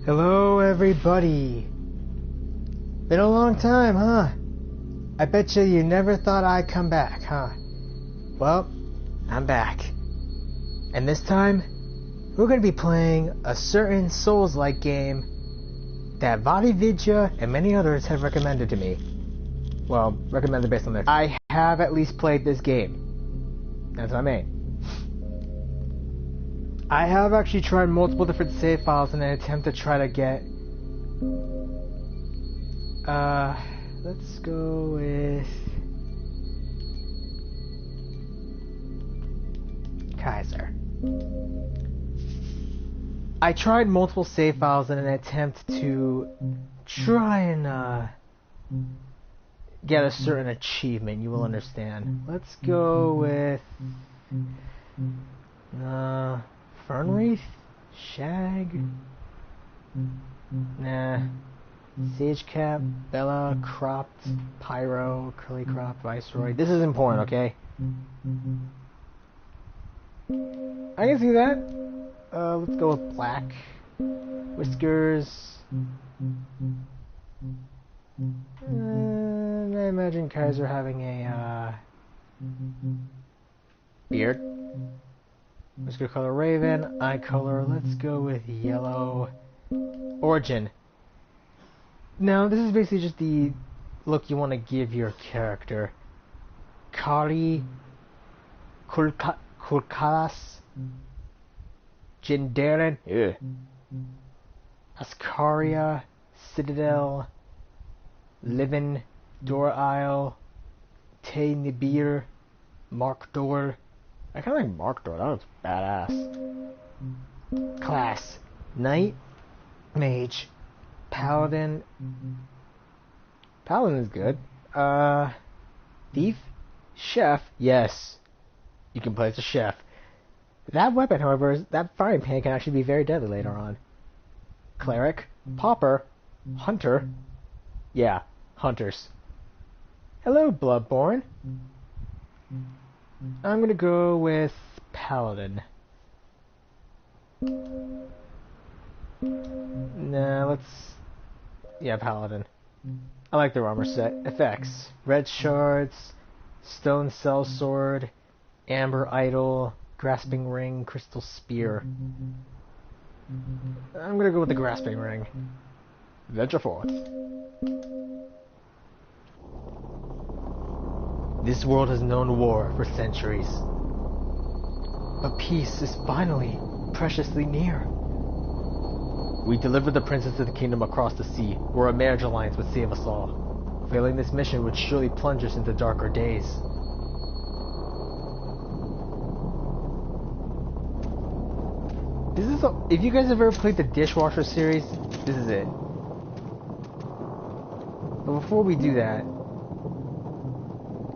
Hello everybody. Been a long time, huh? I bet you never thought I'd come back, huh? Well, I'm back. And this time, we're going to be playing a certain Souls-like game that Vodividya and many others have recommended to me. Well, recommended based on their... I have at least played this game. That's what I mean. I have actually tried multiple different save files in an attempt to try to get... let's go with... Kaiser. I tried multiple save files in an attempt to try and get a certain achievement, you will understand. Let's go with Fernwreath? Shag? Nah. Sage Cap, Bella, Cropped, Pyro, Curly Crop, Viceroy. This is important, okay? I can see that. Let's go with Black. Whiskers. And I imagine Kaiser having a beard. Whisker color Raven. Eye color. Let's go with yellow. Origin. Now, this is basically just the look you want to give your character. Kari Kulkalas Jindaren Ascaria Citadel Livin Door Isle Te Nibir Mark Door. I kinda like Mark Door, that looks badass. Class Knight Mage Paladin. Paladin is good. Thief? Chef? Yes. You can play as a chef. That weapon, however, that frying pan can actually be very deadly later on. Cleric? Pauper? Hunter? Yeah, hunters. Hello, Bloodborne. I'm gonna go with Paladin. Nah, let's... Yeah, Paladin. I like their armor set. Effects. Red Shards, Stone Cell Sword, Amber Idol, Grasping Ring, Crystal Spear. I'm gonna go with the Grasping Ring. Venture forth. This world has known war for centuries. But peace is finally preciously near. We delivered the princess to the kingdom across the sea, where a marriage alliance would save us all. Failing this mission would surely plunge us into darker days. This is if you guys have ever played the Dishwasher series, this is it. But before we do that,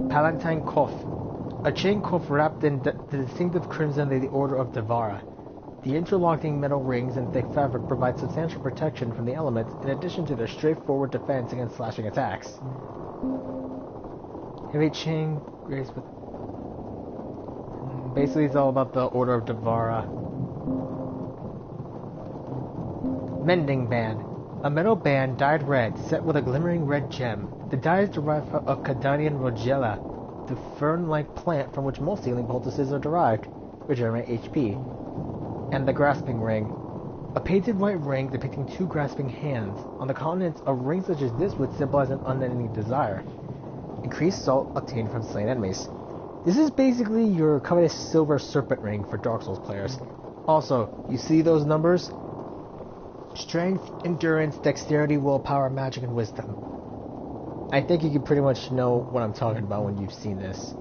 Palatine Kof, a chain cuff wrapped in the distinctive crimson of the Order of Devara. The interlocking metal rings and thick fabric provide substantial protection from the elements, in addition to their straightforward defense against slashing attacks. Heavy chain graced with... Basically, it's all about the Order of Devara. Mending Band. A metal band dyed red, set with a glimmering red gem. The dye is derived from a Cadanian Rogella, the fern-like plant from which most healing poultices are derived, regenerate HP. And the Grasping Ring. A painted white ring depicting two grasping hands. On the continents, a ring such as this would symbolize an unending desire. Increased salt obtained from slain enemies. This is basically your covetous silver serpent ring for Dark Souls players. Also, you see those numbers? Strength, endurance, dexterity, willpower, magic, and wisdom. I think you can pretty much know what I'm talking about when you've seen this.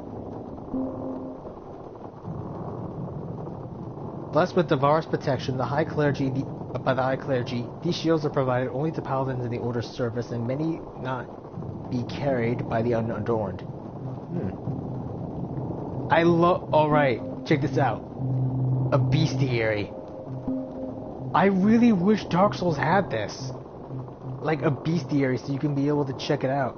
Blessed with Devara's protection, by the High Clergy, these shields are provided only to paladins in the Order's service, and many not be carried by the unadorned. Alright, check this out. A bestiary. I really wish Dark Souls had this. Like a bestiary so you can be able to check it out.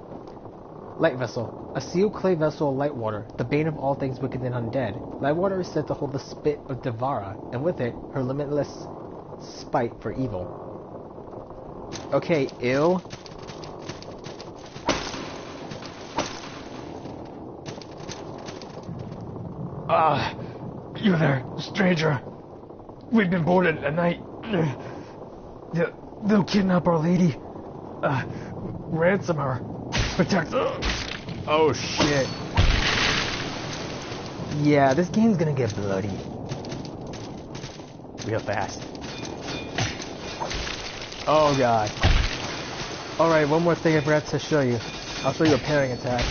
Light Vessel. A sealed clay vessel of light water, the bane of all things wicked and undead. Light water is said to hold the spit of Devara, and with it, her limitless spite for evil. Okay, ew. You there, stranger. We've been boarded at night. They'll kidnap our lady. Ransom her. Protect her. Oh shit. Yeah, this game's gonna get bloody. Real fast. Oh god. Alright, one more thing I forgot to show you. I'll show you a parrying attack.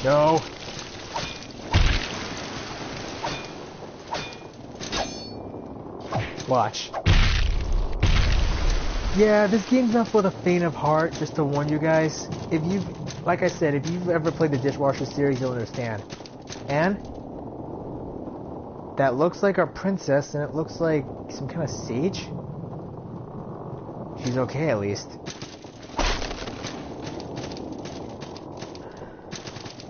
No. Watch. Yeah, this game's not for the faint of heart, just to warn you guys. If you've, like I said, if you've ever played the Dishwasher series, you'll understand. And that looks like our princess, and it looks like some kind of sage. She's okay, at least.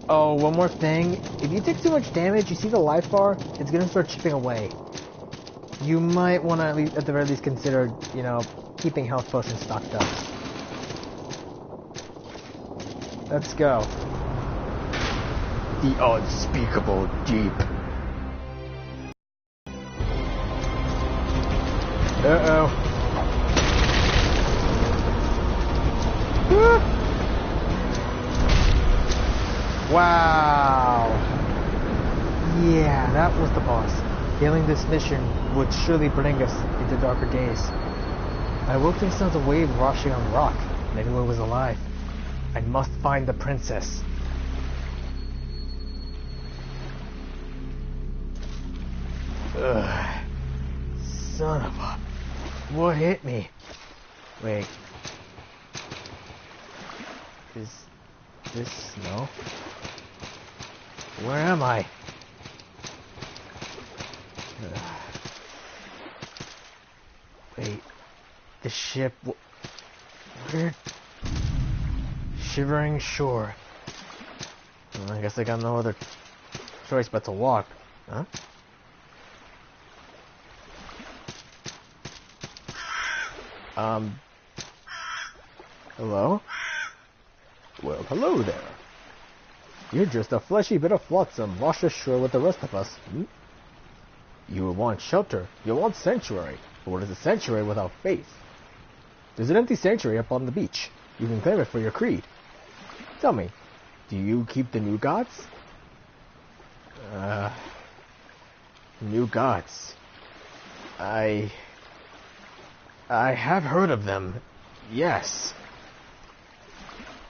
Oh, one more thing. If you take too much damage, you see the life bar? It's gonna start chipping away. You might want to, at the very least, consider, you know, keeping health potions stocked up. Let's go. The unspeakable deep. Uh-oh. Wow. Yeah, that was the boss. Failing this mission would surely bring us into darker days. I woke to the sounds of waves washing on the rock, and I knew I was alive. I must find the princess. Ugh. Son of a... What hit me? Wait. Is this snow? Where am I? Wait. The ship... Where? Shivering shore. Well, I guess I got no other choice but to walk. Huh? Hello? Well, hello there. You're just a fleshy bit of flotsam washed ashore with the rest of us. Hmm? You want shelter. You want sanctuary. But what is a sanctuary without faith? There's an empty sanctuary up on the beach. You can claim it for your creed. Tell me, do you keep the new gods? New gods. I have heard of them. Yes.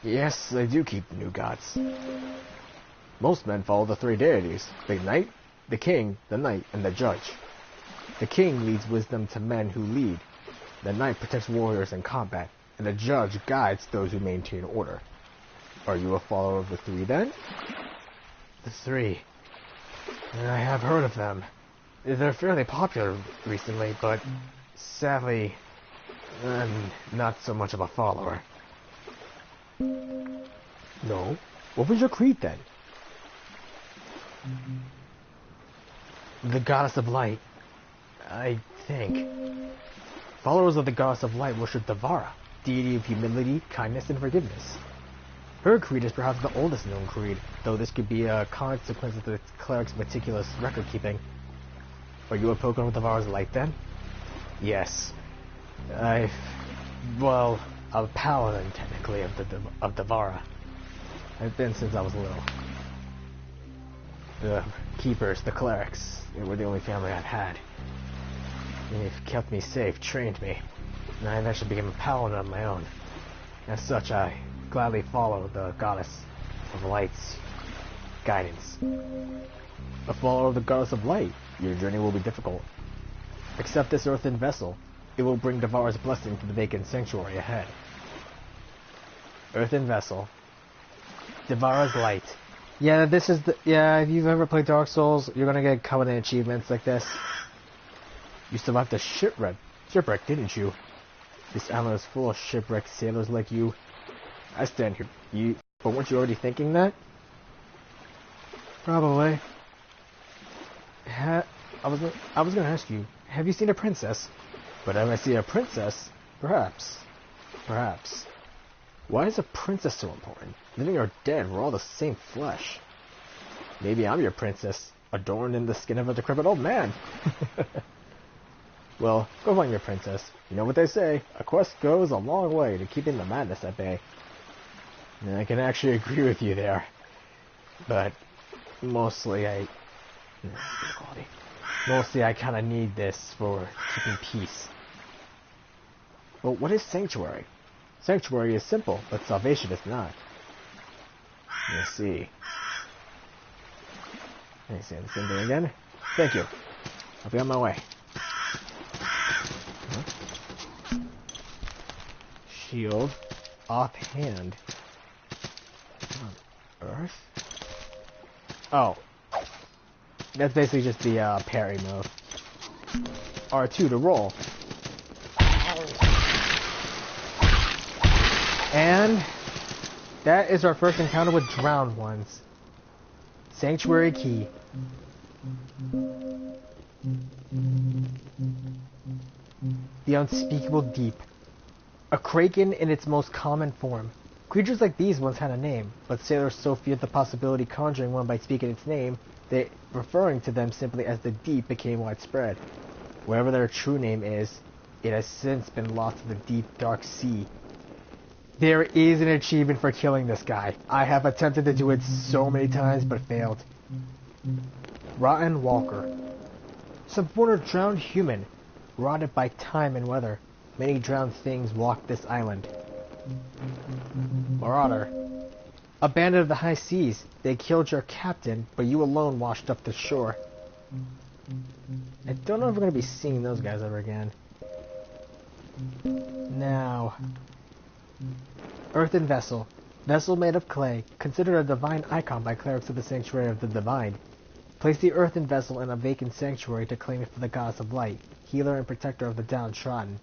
Yes, I do keep the new gods. Most men follow the three deities, the knight, the king, the knight, and the judge. The king leads wisdom to men who lead. The knight protects warriors in combat, and the judge guides those who maintain order. Are you a follower of the three, then? The three. I have heard of them. They're fairly popular recently, but sadly, I'm not so much of a follower. No? What was your creed, then? The goddess of light, I think. Followers of the goddess of light worship Devara, deity of humility, kindness, and forgiveness. Her creed is perhaps the oldest known creed, though this could be a consequence of the cleric's meticulous record-keeping. Are you a pilgrim of Devara's light, then? Yes. Well, a paladin, technically, of Devara. I've been since I was little. The keepers, the clerics, they were the only family I've had. They've kept me safe, trained me, and I eventually became a paladin of my own. As such, I gladly follow the goddess of light's guidance. A follower of the goddess of light, your journey will be difficult. Accept this earthen vessel. It will bring Devara's blessing to the vacant sanctuary ahead. Earthen vessel. Devara's light. Yeah, this is the... Yeah, if you've ever played Dark Souls, you're gonna get covenant achievements like this. You survived the shipwreck, didn't you? This island is full of shipwrecked sailors like you. I stand here. But weren't you already thinking that? Probably. I was gonna ask you, have you seen a princess? But if I see a princess, perhaps. Perhaps. Why is a princess so important? Living or dead, we're all the same flesh. Maybe I'm your princess, adorned in the skin of a decrepit old man. Well, go find your princess. You know what they say, a quest goes a long way to keeping the madness at bay. And I can actually agree with you there. But mostly I kind of need this for keeping peace. Well, what is sanctuary? Sanctuary is simple, but salvation is not. Let's see. Let me say the same thing again. Thank you. I'll be on my way. Huh? Shield. Offhand. Earth? Oh. That's basically just the parry move. R2 to roll. And that is our first encounter with drowned ones. Sanctuary key. The unspeakable deep. A kraken in its most common form. Creatures like these once had a name, but sailors so feared the possibility conjuring one by speaking its name, that referring to them simply as the deep became widespread. Whatever their true name is, it has since been lost to the deep, dark sea. There is an achievement for killing this guy. I have attempted to do it so many times, but failed. Rotten Walker. Some form of drowned human, rotted by time and weather. Many drowned things walk this island. Marauder. A bandit of the high seas. They killed your captain, but you alone washed up the shore. I don't know if we're going to be seeing those guys ever again. Now, earthen vessel. Vessel made of clay, considered a divine icon by clerics of the Sanctuary of the Divine. Place the earthen vessel in a vacant sanctuary to claim it for the goddess of light, healer and protector of the downtrodden.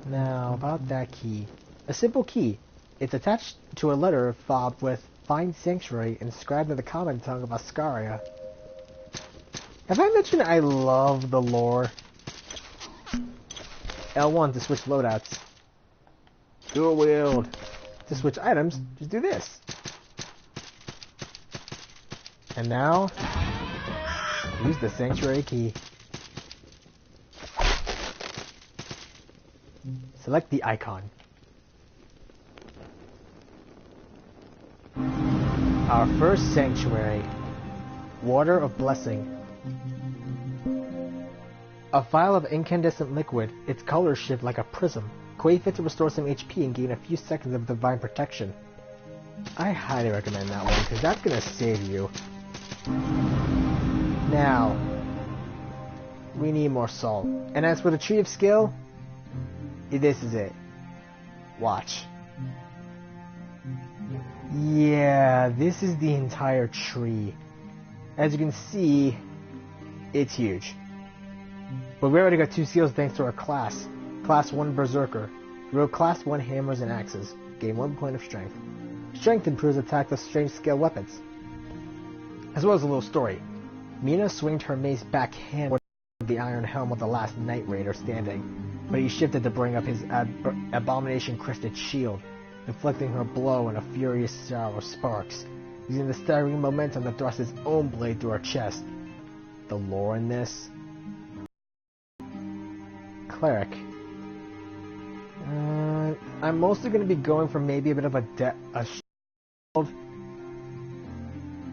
Now, about that key. A simple key. It's attached to a letter fob with Find Sanctuary inscribed in the common tongue of Ascaria. Have I mentioned I love the lore? L1 to switch loadouts. Dual wield. To switch items, just do this. And now, use the sanctuary key. Select the icon. Our first sanctuary. Water of Blessing. A vial of incandescent liquid, its color shift like a prism. Quay fit to restore some HP and gain a few seconds of divine protection. I highly recommend that one, because that's going to save you. Now, we need more salt. And as for the Tree of Skill, this is it. Watch. Yeah, this is the entire tree. As you can see, it's huge. But we already got 2 skills thanks to our class. Class 1 Berserker. Wield Class 1 hammers and axes. Gain 1 point of strength. Strength improves attack with strange scale weapons. As well as a little story. Mina swinged her mace backhand with the iron helm of the last Night Raider standing, but he shifted to bring up his abomination-crested shield, inflicting her blow in a furious shower of sparks, using the staggering momentum to thrust his own blade through her chest. The lore in this? Cleric. I'm mostly going to be going for maybe a bit of a shield,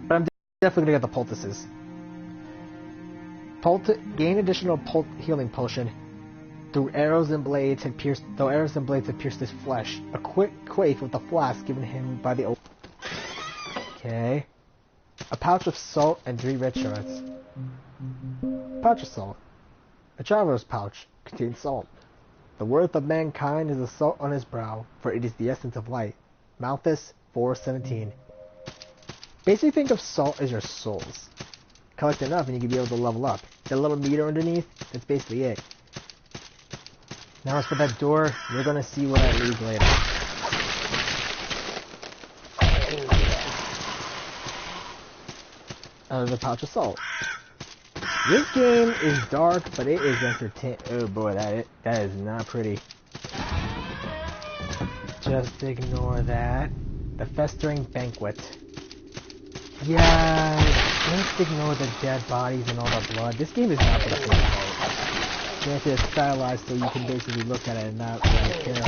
but I'm definitely going to get the poultices. Gain additional healing potion through arrows and blades had pierced his flesh. A quick quaif with the flask given him by the Okay. A pouch of salt and 3 red shards. Pouch of salt. A traveler's pouch contains salt. The worth of mankind is the salt on his brow, for it is the essence of light. Malthus 4:17. Basically think of salt as your souls. Collect enough and you can be able to level up. That little meter underneath, that's basically it. Now as for that door, you're gonna see where that leads later. Another pouch of salt. This game is dark, but it is entertaining. Oh boy, that is not pretty. Just ignore that. The festering banquet. Yeah, just ignore the dead bodies and all the blood. This game is not for the faint of heart. Granted, it's stylized so you can basically look at it and not really care.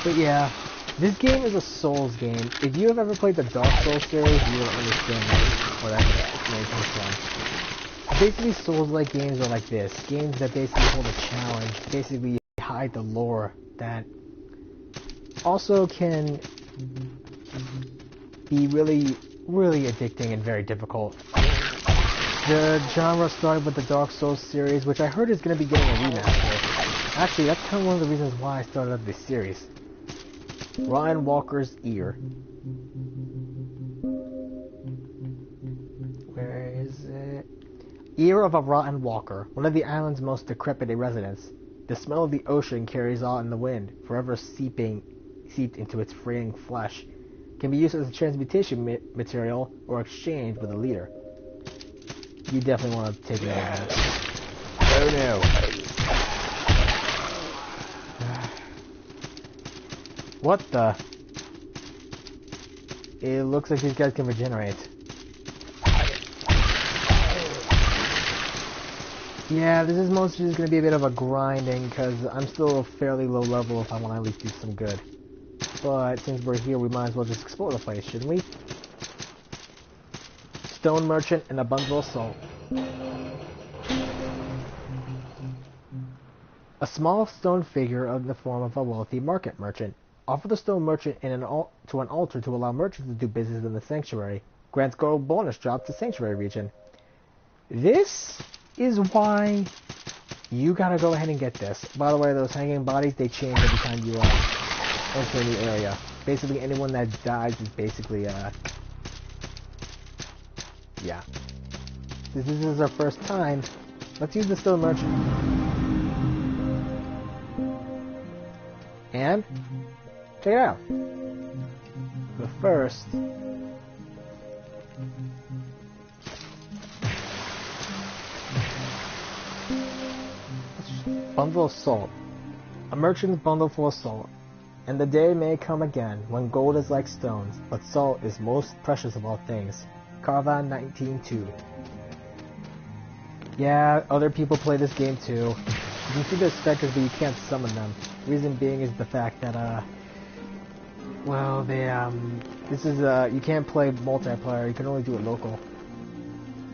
But yeah, this game is a Souls game. If you have ever played the Dark Souls series, you will understand where that comes from. Basically, Souls-like games are like this. Games that basically hold a challenge, basically hide the lore, that also can be really, really addicting and very difficult. The genre started with the Dark Souls series, which I heard is going to be getting a remaster. Actually, that's kind of one of the reasons why I started up this series. Ryan Walker's Ear. Where is it? Ear of a Rotten Walker, one of the island's most decrepit residents. The smell of the ocean carries on in the wind, forever seeped into its fraying flesh. Can be used as a transmutation material or exchanged with a leader. You definitely want to take it out of that. Oh no. What the? It looks like these guys can regenerate. Yeah, this is mostly just going to be a bit of a grinding, because I'm still a fairly low level if I want to at least do some good. But since we're here, we might as well just explore the place, shouldn't we? Stone merchant and a bundle of salt. A small stone figure in the form of a wealthy market merchant. Offer the stone merchant to an altar to allow merchants to do business in the sanctuary. Grants gold bonus drop to sanctuary region. This is why you gotta go ahead and get this. By the way, those hanging bodies, they change every time you enter a new area. Basically, anyone that dies is basically, yeah. This is our first time. Let's use the stone merchant. And check it out. But first, bundle of salt. A merchant's bundle full of salt. And the day may come again when gold is like stones, but salt is most precious of all things. Carvan 19.2. Yeah, other people play this game too. You can see the specters, but you can't summon them. Reason being is the fact that, well, this is, you can't play multiplayer, you can only do it local.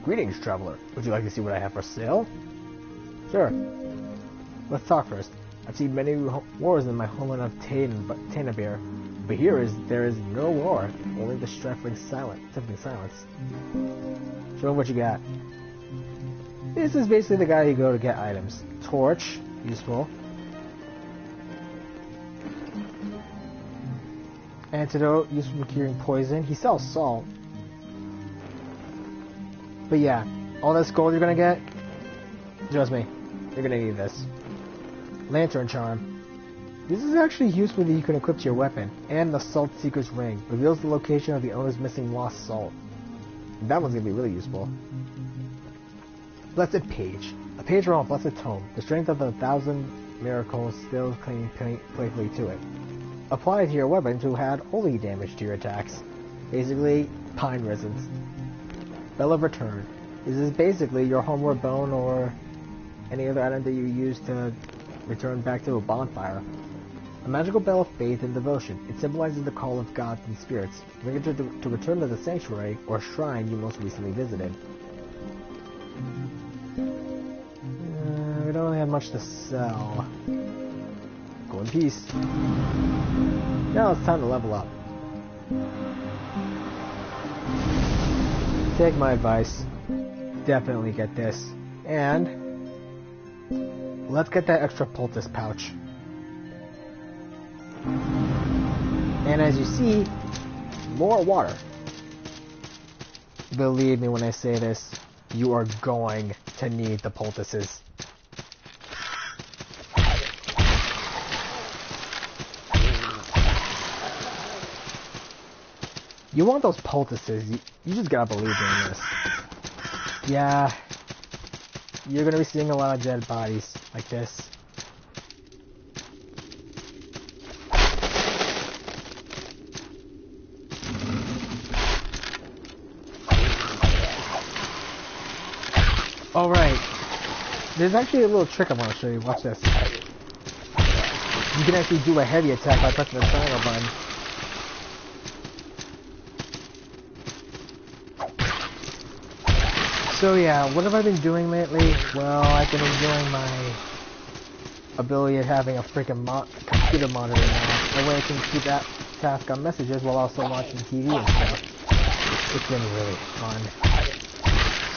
Greetings, traveler. Would you like to see what I have for sale? Sure. Let's talk first. I've seen many wars in my homeland of Tanabir, but there is no war, only the stifling silence. Show me what you got. This is basically the guy you go to get items. Torch, useful. Antidote, useful for curing poison. He sells salt. But yeah, all this gold you're gonna get, trust me, you're gonna need this. Lantern Charm. This is actually useful that you can equip to your weapon. And the Salt Seeker's Ring reveals the location of the owner's missing lost salt. That one's gonna be really useful. Blessed Page. A page from a blessed tome. The strength of 1,000 miracles still clinging playfully to it. Apply it to your weapon to add holy damage to your attacks. Basically, pine resins. Bell of Return. This is basically your homeward bone or any other item that you use to return back to a bonfire. A magical bell of faith and devotion. It symbolizes the call of gods and spirits. Ring it to return to the sanctuary or shrine you most recently visited. We don't really have much to sell. Go in peace. Now it's time to level up. Take my advice. Definitely get this. And let's get that extra poultice pouch. And as you see, more water. Believe me when I say this, you are going to need the poultices. You want those poultices, you just gotta believe in this. Yeah, you're gonna be seeing a lot of dead bodies like this. Alright, there's actually a little trick I want to show you. Watch this. You can actually do a heavy attack by pressing the triangle button. So yeah, what have I been doing lately? Well, I've been enjoying my ability of having a freaking computer monitor now. That way I can keep that task on messages while also watching TV and stuff. It's been really fun.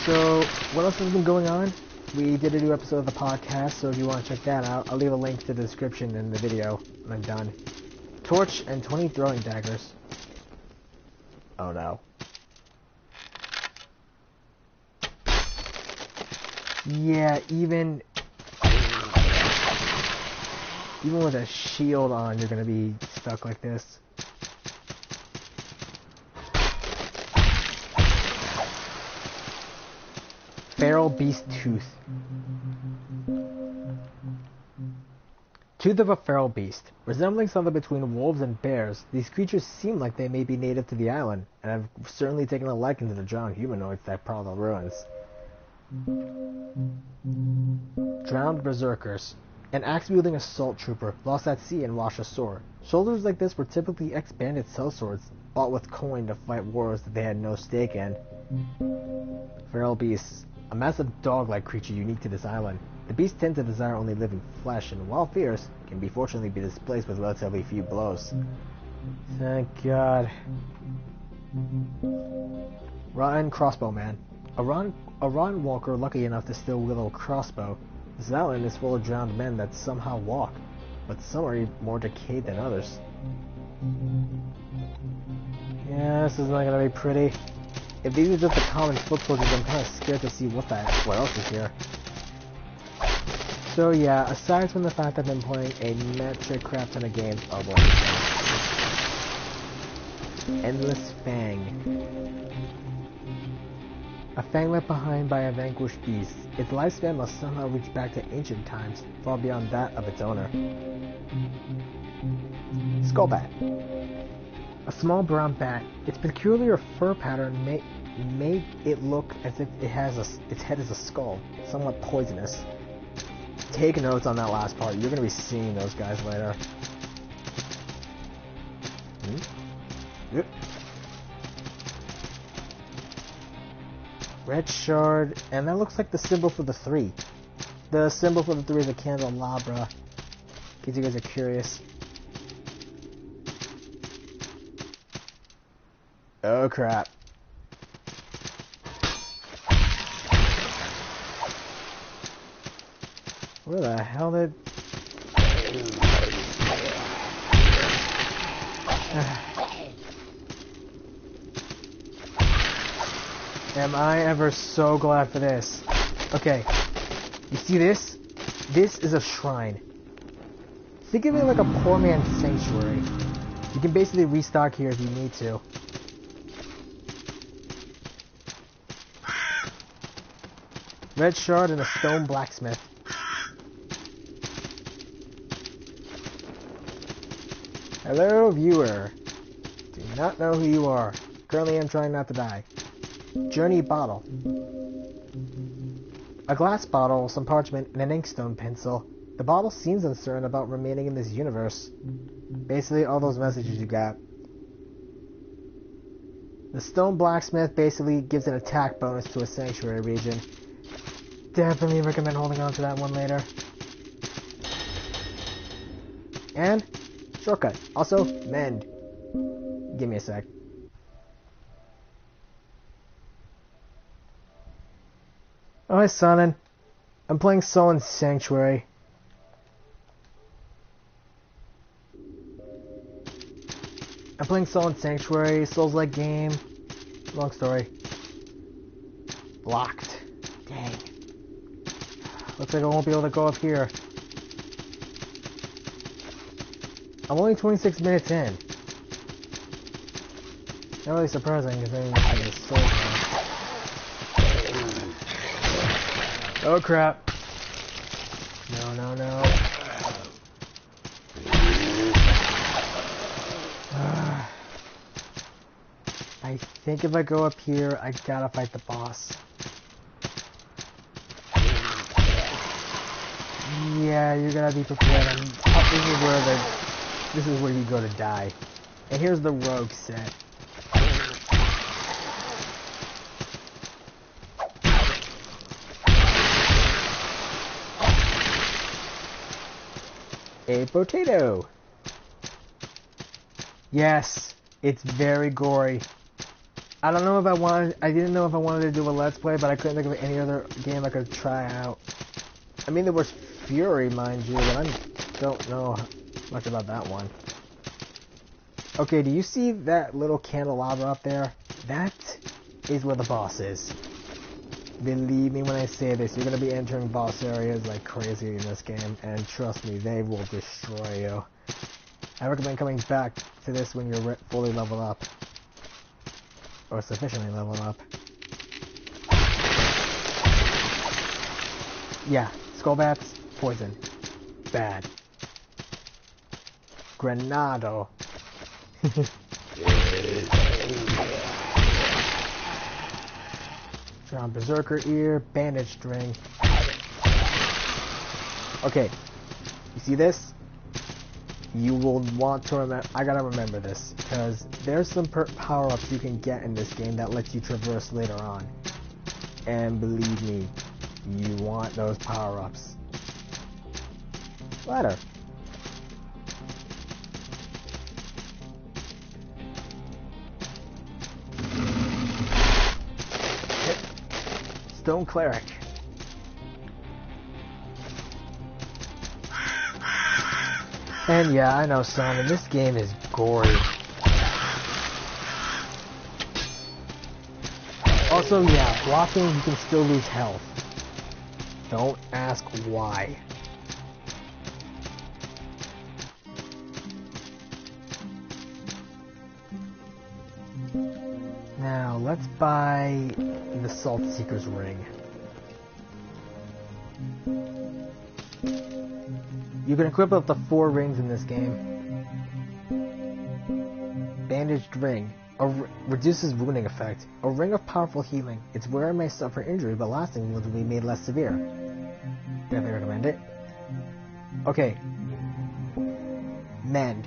So, what else has been going on? We did a new episode of the podcast, so if you want to check that out, I'll leave a link to the description in the video when I'm done. Torch and 20 throwing daggers. Oh no. Yeah, even with a shield on, you're gonna be stuck like this. Feral Beast Tooth. Tooth of a feral beast. Resembling something between wolves and bears, these creatures seem like they may be native to the island, and have certainly taken a liking to the drowned humanoids that prowl the ruins. Drowned berserkers. An axe-wielding assault trooper, lost at sea and washed ashore. Shoulders like this were typically ex-bandit sellswords, bought with coin to fight wars that they had no stake in. Feral beasts. A massive dog-like creature unique to this island. The beasts tend to desire only living flesh, and while fierce, can be fortunately be displaced with relatively few blows. Thank God. Rotten crossbowman. A rotten walker lucky enough to still wield a crossbow. This island is full of drowned men that somehow walk, but some are even more decayed than others. Yeah, this is not gonna be pretty. If these are just the common foot soldiers, I'm kind of scared to see what else is here. So yeah, aside from the fact I've been playing a metric crap ton of games, oh boy. Endless Fang. A fang left behind by a vanquished beast. Its lifespan must somehow reach back to ancient times, far beyond that of its owner. Skull bat. A small brown bat. Its peculiar fur pattern make it look as if its head is a skull, somewhat poisonous. Take notes on that last part. You're going to be seeing those guys later. Yep. Red shard, and that looks like the symbol for the 3. The symbol for the 3 is a candelabra, in case you guys are curious. Oh crap. Where the hell did... Am I ever so glad for this. Okay, you see this? This is a shrine. Think of it like a poor man's sanctuary. You can basically restock here if you need to. Red shard and a stone blacksmith. Hello, viewer. Do not know who you are. Currently, I'm trying not to die. Journey bottle. A glass bottle, some parchment, and an inkstone pencil. The bottle seems uncertain about remaining in this universe. Basically, all those messages you got. The stone blacksmith basically gives an attack bonus to a sanctuary region. Definitely recommend holding on to that one later. And shortcut. Also, mend. Give me a sec. Oh, hi, Sonnen. I'm playing Sullen's Sanctuary. I'm playing Sullen's Sanctuary, Souls-like game. Long story. Blocked. Dang. Looks like I won't be able to go up here. I'm only 26 minutes in. Not really surprising because everything is so bad. Oh crap. No, no, no. I think if I go up here, I gotta fight the boss. Yeah, you're gonna be prepared. This is where you go to die. And here's the rogue set. A potato. Yes, it's very gory. I don't know if I didn't know if I wanted to do a let's play, but I couldn't think of any other game I could try out. I mean, there was Fury, mind you, but I don't know much about that one. Okay, do you see that little candelabra up there? That is where the boss is. Believe me when I say this, you're going to be entering boss areas like crazy in this game, and trust me, they will destroy you. I recommend coming back to this when you're fully leveled up. Or sufficiently leveled up. Yeah, skull bats, poison. Bad. Granado. Drown berserker ear, bandage string. Okay, you see this? You will want to remember. I gotta remember this because there's some power-ups you can get in this game that lets you traverse later on. And believe me, you want those power-ups. Ladder. Stone Cleric. And yeah, I know, son, and this game is gory. Also, yeah, blocking, you can still lose health. Don't ask why. Now, let's buy the Salt Seeker's Ring. You can equip up to 4 rings in this game. Bandaged Ring. Reduces wounding effect. A ring of powerful healing. Its wearer may suffer injury, but lasting wounds will be made less severe. Definitely recommend it. Okay. Mend.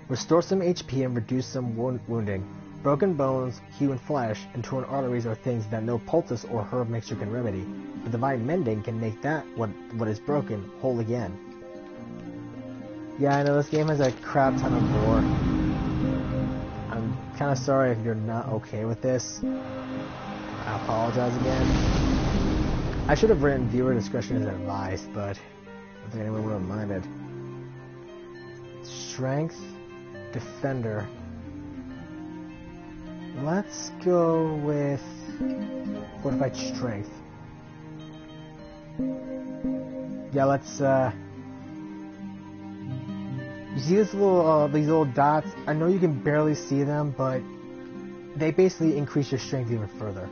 Restore some HP and reduce some wounding. Broken bones, hewn flesh, and torn arteries are things that no poultice or herb mixture can remedy. But divine mending can make that, what is broken, whole again. Yeah, I know this game has a crap ton of gore. I'm kind of sorry if you're not okay with this. I apologize again. I should have written viewer discretion as advised, but I don't think anyone would have minded. Strength, Defender. Let's go with Fortified Strength. Yeah, let's, you see this these little dots? I know you can barely see them, but they basically increase your strength even further.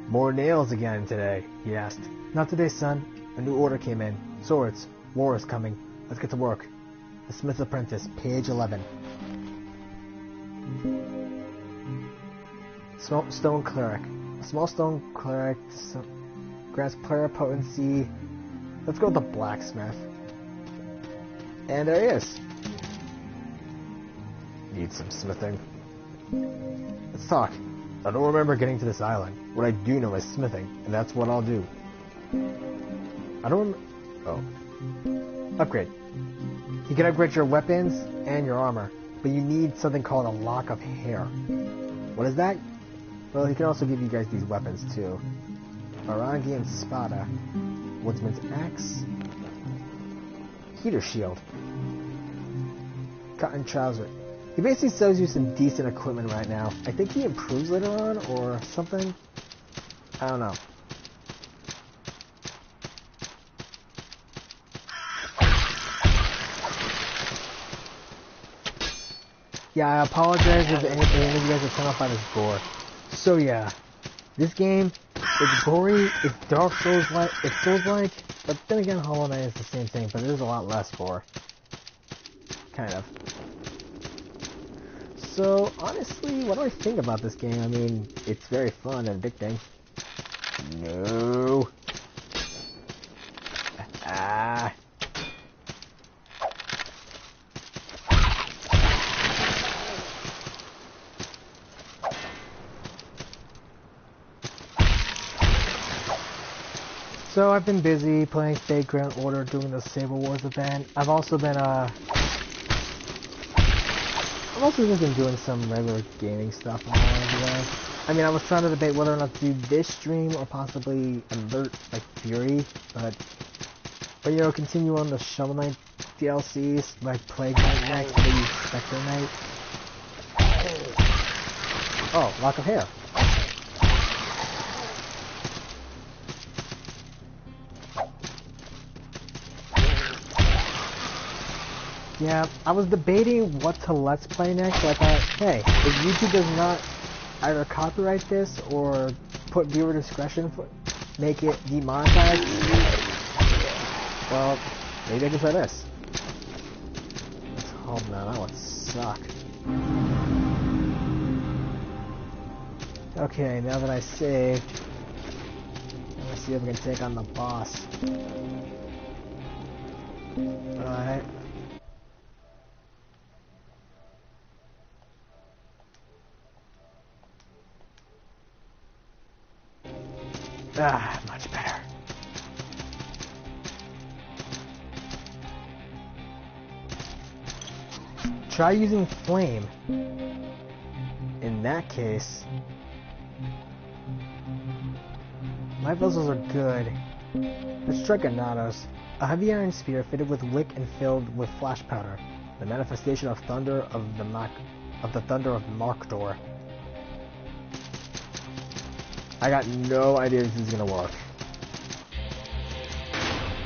More nails again today, he asked. Not today, son. A new order came in. Swords. War is coming. Let's get to work. The Smith's Apprentice, page 11. Stone Cleric. A small stone cleric grants player potency. Let's go with the blacksmith. And there he is. Need some smithing. Let's talk. I don't remember getting to this island. What I do know is smithing, and that's what I'll do. I don't oh. Upgrade. You can upgrade your weapons and your armor, but you need something called a lock of hair. What is that? Well, he can also give you guys these weapons too. Varangian Spada. Woodsman's Axe. Heater Shield. Cotton Trouser. He basically sells you some decent equipment right now. I think he improves later on or something. I don't know. Yeah, I apologize if any of you guys are turned off by this gore. So yeah, this game, it's gory, it's Dark Souls-like, but then again Hollow Knight is the same thing, but there's a lot less gore. Kind of. So, honestly, what do I think about this game? I mean, it's very fun and addicting. No. Ah. So I've been busy playing Fate Grand Order, doing the Saber Wars event. I've also been doing some regular gaming stuff along the way. I mean, I was trying to debate whether or not to do this stream or possibly Alert like Fury, but you know, continue on the Shovel Knight DLCs like Plague Knight next, maybe Spectre Knight. Oh, lock of hair. Yeah, I was debating what to Let's Play next, so I thought, hey, if YouTube does not either copyright this or put viewer discretion for make it demonetized, well, maybe I can try this. Oh no, that would suck. Okay, now that I saved, let's see if we can take on the boss. Alright. Ah, much better. Try using flame. In that case, light vessels are good. The Strikenados, a heavy iron spear fitted with wick and filled with flash powder, the manifestation of thunder of the thunder of Markdor. I got no idea if this is gonna work.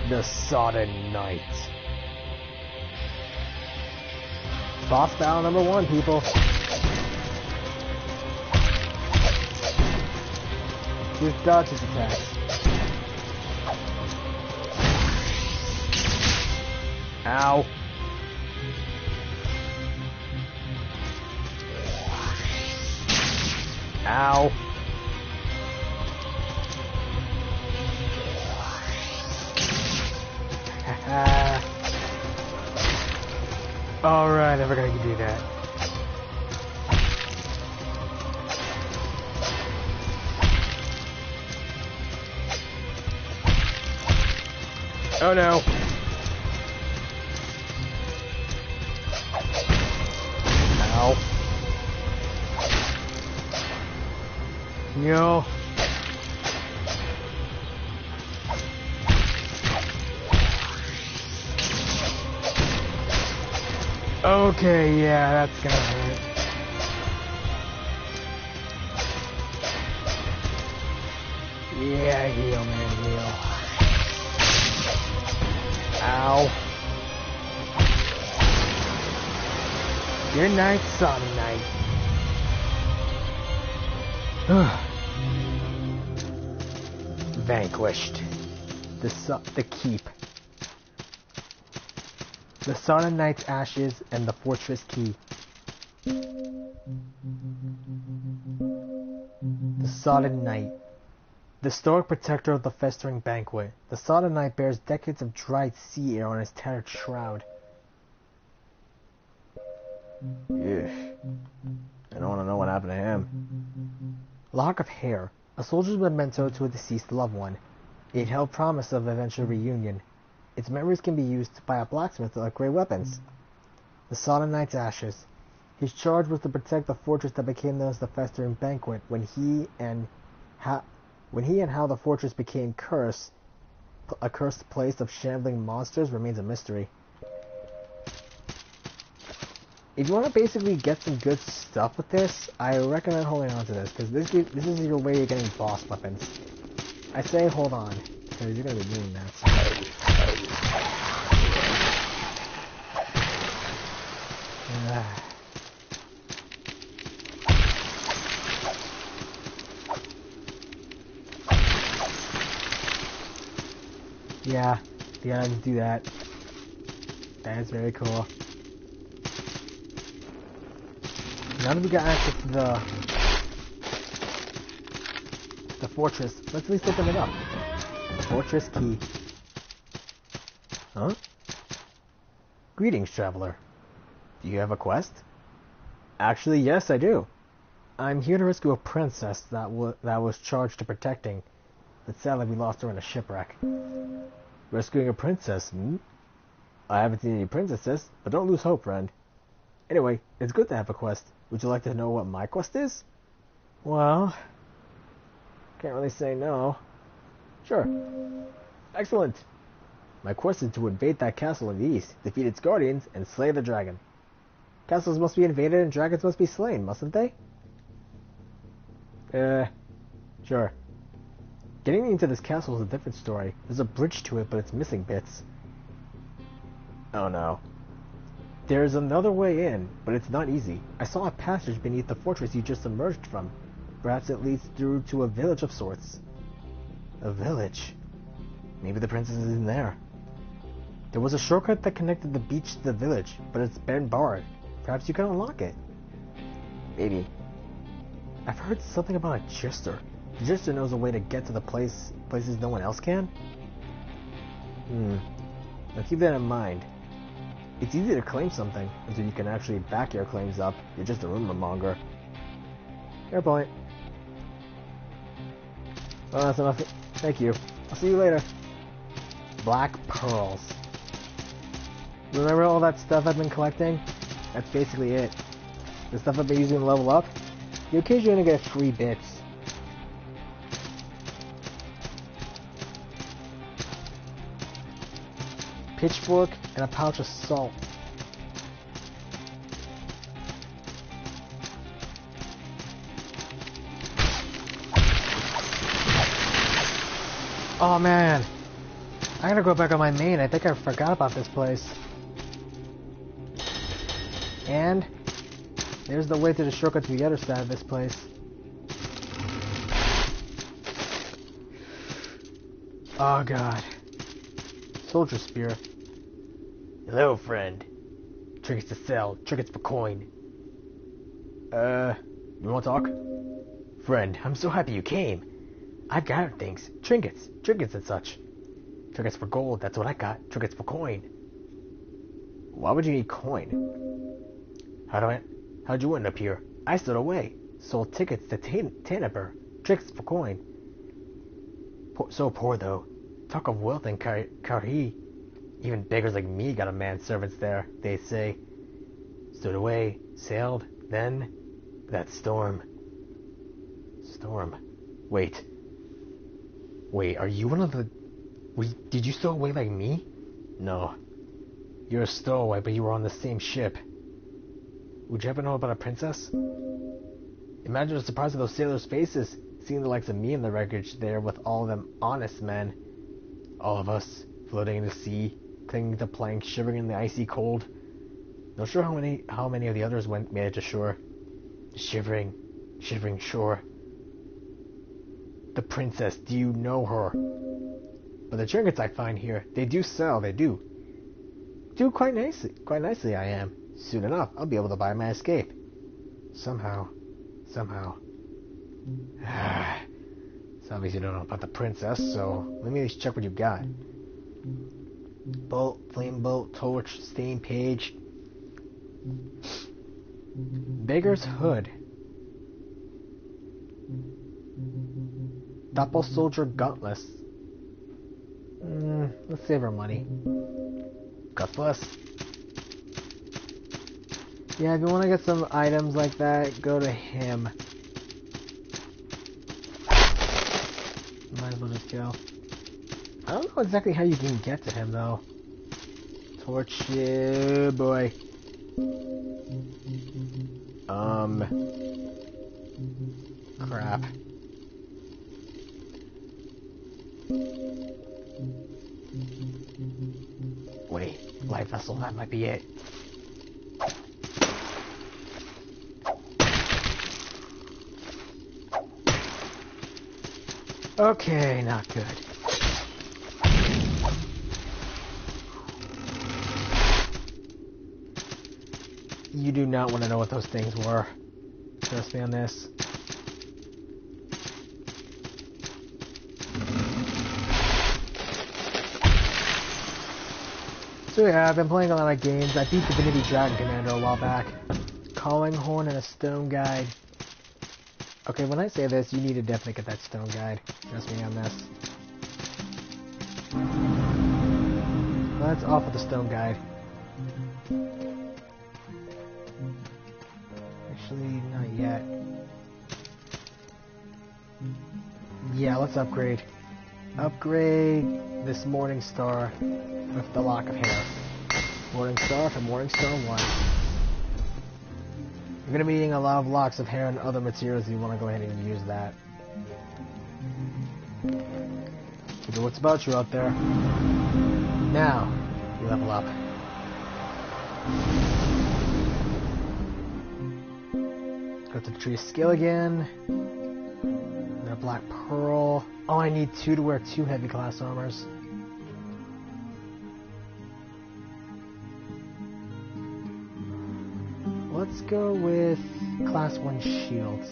The Sodden Knight. Boss battle number 1, people. Just dodge his attacks. Ow. Ow. Alright, never gonna do that. Oh no. Ow. Yo. Okay, yeah, that's gonna hurt. Yeah, heal, man, heal. Ow. Good night, Sodden Knight. Vanquished. The keep. The Sodden Knight's ashes and the fortress key. The Sodden Knight. The stoic protector of the festering banquet. The Sodden Knight bears decades of dried sea air on his tattered shroud. Ugh. I don't want to know what happened to him. Lock of hair. A soldier's memento to a deceased loved one. It held promise of eventual reunion. Its memories can be used by a blacksmith to upgrade weapons. The Sodden Knight's ashes. His charge was to protect the fortress that became known as the Festering Banquet. When he and how the fortress became cursed, a cursed place of shambling monsters remains a mystery. If you want to basically get some good stuff with this, I recommend holding on to this, because this is your way of getting boss weapons. I say hold on, because you're going to be doing that. So. Yeah, I can do that. That is very cool. Now that we got access to the fortress, let's at least open it up. Fortress key. Huh? Greetings, traveler. Do you have a quest? Actually, yes, I do. I'm here to rescue a princess that was charged to protecting, but sadly we lost her in a shipwreck. Rescuing a princess? Hmm? I haven't seen any princesses, but don't lose hope, friend. Anyway, it's good to have a quest. Would you like to know what my quest is? Well, can't really say no. Sure. Excellent. My quest is to invade that castle in the east, defeat its guardians, and slay the dragon. Castles must be invaded and dragons must be slain, mustn't they? Sure. Getting into this castle is a different story. There's a bridge to it, but it's missing bits. Oh no. There's another way in, but it's not easy. I saw a passage beneath the fortress you just emerged from. Perhaps it leads through to a village of sorts. A village? Maybe the princess is in there. There was a shortcut that connected the beach to the village, but it's been barred. Perhaps you can unlock it. Maybe. I've heard something about a jester. The jester knows a way to get to the places no one else can? Now keep that in mind. It's easy to claim something until you can actually back your claims up. You're just a rumor monger. Fair point. Well, that's enough. Thank you. I'll see you later. Black pearls. Remember all that stuff I've been collecting? That's basically it. The stuff I've been using to level up? You occasionally get free bits. Pitchfork and a pouch of salt. Oh man, I gotta go back on my main. I think I forgot about this place. And there's the way to the shortcut to the other side of this place. Oh god. Soldier spear. Hello, friend. Trinkets to sell, trinkets for coin. You wanna talk? Friend, I'm so happy you came. I got things. Trinkets and such. Trinkets for gold, that's what I got. Trinkets for coin. Why would you need coin? How'd you end up here? I stood away. Sold tickets to Tanaber. Trinkets for coin. So poor though. Talk of wealth in Karhi. Even beggars like me got a manservants there, they say. Stood away, sailed, then that storm. Storm. Wait, are you one of the... Did you stow away like me? No. You're a stowaway, but you were on the same ship. Would you ever know about a princess? Imagine the surprise of those sailors' faces, seeing the likes of me in the wreckage there with all of them honest men. All of us, floating in the sea, clinging to planks, shivering in the icy cold. Not sure how many of the others made it to shore. Shivering shore. The princess, do you know her? But the trinkets I find here, they do sell, they do. Do quite nicely I am. Soon enough, I'll be able to buy my escape. Somehow. So obviously you don't know about the princess, so let me at least check what you got. Bolt, flame bolt, torch, stain page. Beggar's hood. Doppel soldier gauntlets. Let's save our money. Gutless. Yeah, if you want to get some items like that, go to him. Might as well just go. I don't know exactly how you can get to him though. Torch, boy. Crap. Wait, light vessel, that might be it. Okay, not good. You do not want to know what those things were. Trust me on this. So yeah, I've been playing a lot of games. I beat Divinity Dragon Commander a while back. Calling Horn and a Stone Guide. Okay, when I say this, you need to definitely get that Stone Guide. Trust me on this. Let's offer the Stone Guide. Actually, not yet. Yeah, let's upgrade. Upgrade this Morning Star with the lock of hair. Morning Star for Morning Star 1. You're going to be needing a lot of locks of hair and other materials. You want to go ahead and use that. Look at what's about you out there. Now, you level up. Go to the Tree of Skill again. Another Black Pearl. Oh, I need 2 to wear 2 heavy class armors. Let's go with class 1 shields.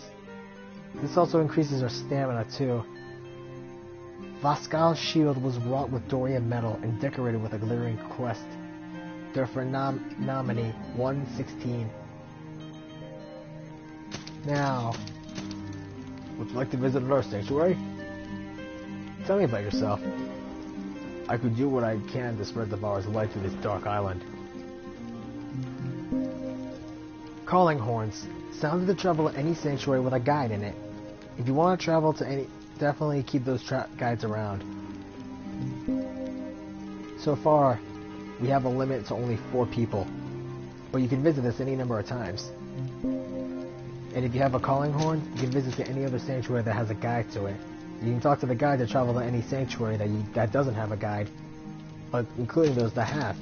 This also increases our stamina too. Vaskal's shield was wrought with Dorian metal and decorated with a glittering crest. Therefore nominee 116. Now, would you like to visit our sanctuary? Tell me about yourself. I could do what I can to spread the Devourer's light through this dark island. Calling horns. Sound to travel to any sanctuary with a guide in it. If you want to travel to any, definitely keep those guides around. So far, we have a limit to only 4 people, but you can visit us any number of times. And if you have a calling horn, you can visit to any other sanctuary that has a guide to it. You can talk to the guide to travel to any sanctuary that doesn't have a guide, but including those that have.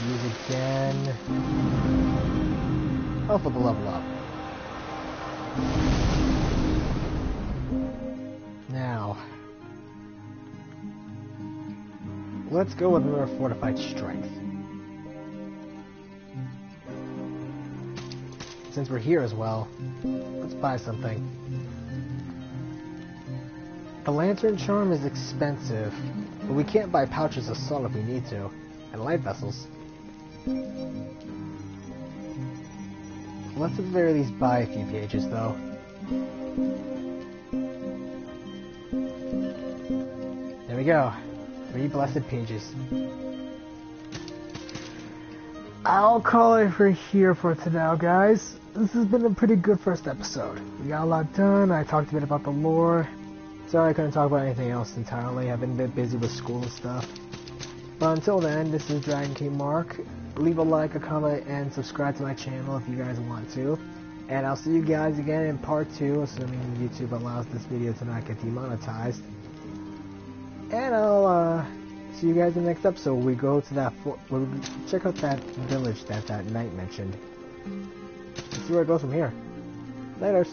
Use again. Oh, for the level up. Now, let's go with more fortified strength. Since we're here as well, let's buy something. The lantern charm is expensive, but we can't buy pouches of salt if we need to, and light vessels. Let's at the very least buy a few pages, though. There we go. 3 blessed pages. I'll call it for here for today, guys. This has been a pretty good first episode. We got a lot done. I talked a bit about the lore. Sorry I couldn't talk about anything else entirely. I've been a bit busy with school and stuff. But until then, this is Dragon King Mark. Leave a like, a comment, and subscribe to my channel if you guys want to. And I'll see you guys again in part 2, assuming YouTube allows this video to not get demonetized. And I'll see you guys in the next episode. We go to that check out that village that knight mentioned. Let's see where it goes from here. Laters.